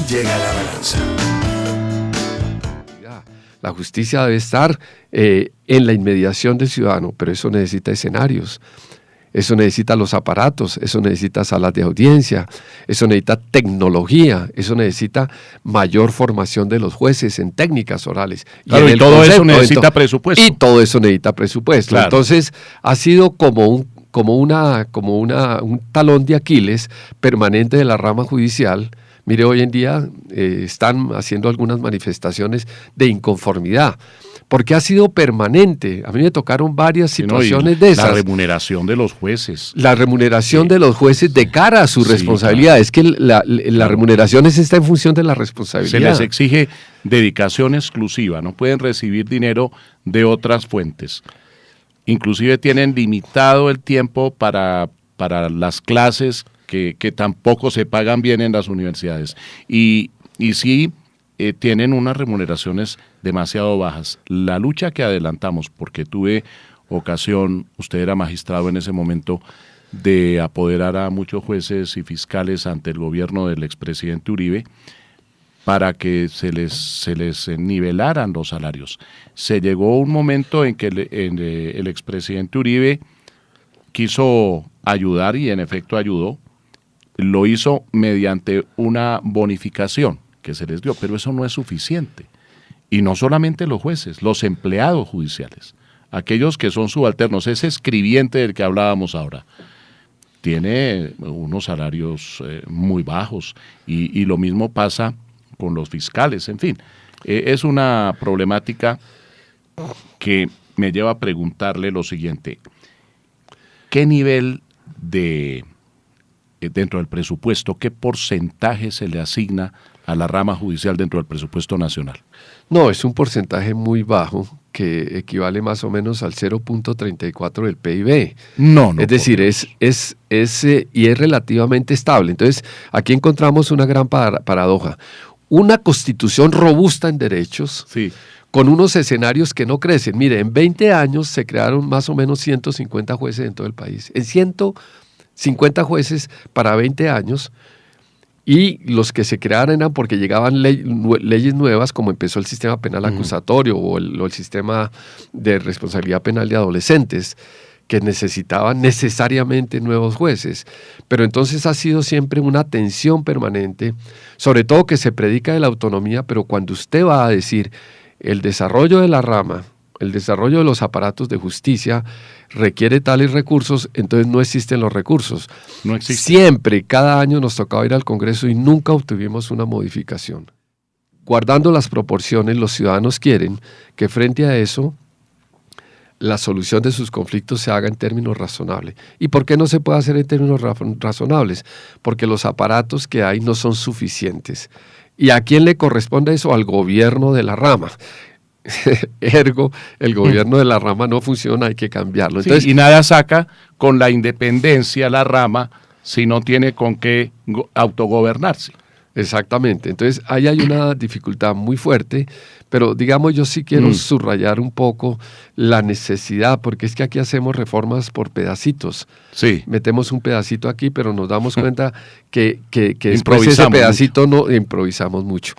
llega la balanza. La justicia debe estar en la inmediación del ciudadano, pero eso necesita escenarios, eso necesita los aparatos, eso necesita salas de audiencia, eso necesita tecnología, eso necesita mayor formación de los jueces en técnicas orales. Claro, y todo eso necesita presupuesto. Y todo eso necesita presupuesto. Claro. Entonces, ha sido como un talón de Aquiles permanente de la rama judicial. Mire, hoy en día están haciendo algunas manifestaciones de inconformidad, porque ha sido permanente. A mí me tocaron varias situaciones de esas. La remuneración de los jueces. La remuneración de los jueces de cara a su responsabilidad. Claro. Es que la remuneración está en función de la responsabilidad. Se les exige dedicación exclusiva, no pueden recibir dinero de otras fuentes. Inclusive tienen limitado el tiempo para las clases que tampoco se pagan bien en las universidades. Y sí tienen unas remuneraciones demasiado bajas. La lucha que adelantamos, porque tuve ocasión, usted era magistrado en ese momento, de apoderar a muchos jueces y fiscales ante el gobierno del expresidente Uribe, para que se les nivelaran los salarios. Se llegó un momento en que el expresidente Uribe quiso ayudar y en efecto ayudó. Lo hizo mediante una bonificación que se les dio, pero eso no es suficiente. Y no solamente los jueces, los empleados judiciales, aquellos que son subalternos, ese escribiente del que hablábamos ahora, tiene unos salarios muy bajos y lo mismo pasa con los fiscales, en fin. Es una problemática que me lleva a preguntarle lo siguiente: ¿qué nivel dentro del presupuesto, qué porcentaje se le asigna a la rama judicial dentro del presupuesto nacional? No, es un porcentaje muy bajo que equivale más o menos al 0.34 del PIB. No. Es decir, es relativamente estable. Entonces, aquí encontramos una gran paradoja. Una constitución robusta en derechos, sí, con unos escenarios que no crecen. Mire, en 20 años se crearon más o menos 150 jueces en todo el país. En 150 jueces para 20 años, y los que se crearon eran porque llegaban leyes nuevas, como empezó el sistema penal acusatorio o el sistema de responsabilidad penal de adolescentes, que necesitaban necesariamente nuevos jueces. Pero entonces ha sido siempre una tensión permanente, sobre todo que se predica de la autonomía, pero cuando usted va a decir el desarrollo de la rama, el desarrollo de los aparatos de justicia requiere tales recursos, entonces no existen los recursos. No existe. Siempre, cada año nos tocaba ir al Congreso y nunca obtuvimos una modificación. Guardando las proporciones, los ciudadanos quieren que frente a eso la solución de sus conflictos se haga en términos razonables. ¿Y por qué no se puede hacer en términos razonables? Porque los aparatos que hay no son suficientes. ¿Y a quién le corresponde eso? Al gobierno de la rama. Ergo, el gobierno de la rama no funciona, hay que cambiarlo. Entonces, sí, y nada saca con la independencia la rama si no tiene con qué autogobernarse. Exactamente. Entonces, ahí hay una dificultad muy fuerte, pero digamos, yo sí quiero subrayar un poco la necesidad, porque es que aquí hacemos reformas por pedacitos. Sí. Metemos un pedacito aquí, pero nos damos cuenta que después ese pedacito no improvisamos mucho.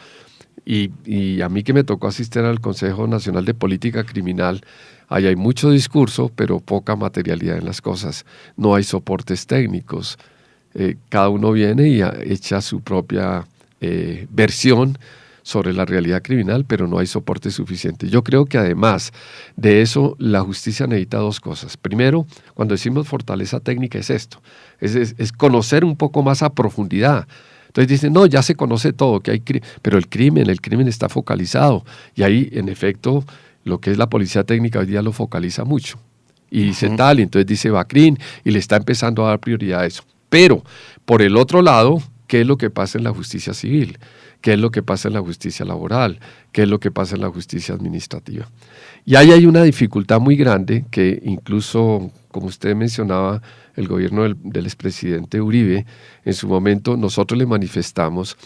Y a mí que me tocó asistir al Consejo Nacional de Política Criminal, ahí hay mucho discurso, pero poca materialidad en las cosas. No hay soportes técnicos. Cada uno viene y echa su propia versión sobre la realidad criminal, pero no hay soporte suficiente. Yo creo que además de eso, la justicia necesita dos cosas. Primero, cuando decimos fortaleza técnica es esto, es conocer un poco más a profundidad. Entonces dicen, no, ya se conoce todo, que hay pero el crimen está focalizado. Y ahí, en efecto, lo que es la policía técnica hoy día lo focaliza mucho. Y dice tal, y entonces dice Bacrín, y le está empezando a dar prioridad a eso. Pero, por el otro lado, ¿qué es lo que pasa en la justicia civil? ¿Qué es lo que pasa en la justicia laboral? ¿Qué es lo que pasa en la justicia administrativa? Y ahí hay una dificultad muy grande que incluso, como usted mencionaba, el gobierno del expresidente Uribe, en su momento nosotros le manifestamos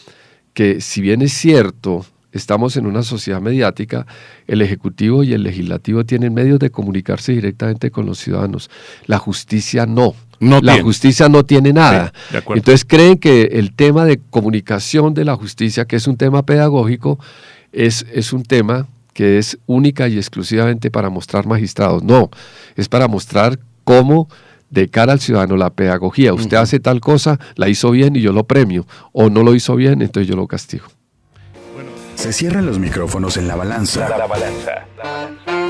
que si bien es cierto, estamos en una sociedad mediática, el Ejecutivo y el Legislativo tienen medios de comunicarse directamente con los ciudadanos. La justicia no. la justicia no tiene nada. Sí, entonces creen que el tema de comunicación de la justicia, que es un tema pedagógico, es un tema que es única y exclusivamente para mostrar magistrados. No, es para mostrar cómo de cara al ciudadano la pedagogía. Usted hace tal cosa, la hizo bien y yo lo premio, o no lo hizo bien, entonces yo lo castigo. Se cierran los micrófonos en La Balanza.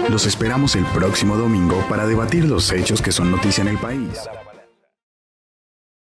Los esperamos el próximo domingo para debatir los hechos que son noticia en el país.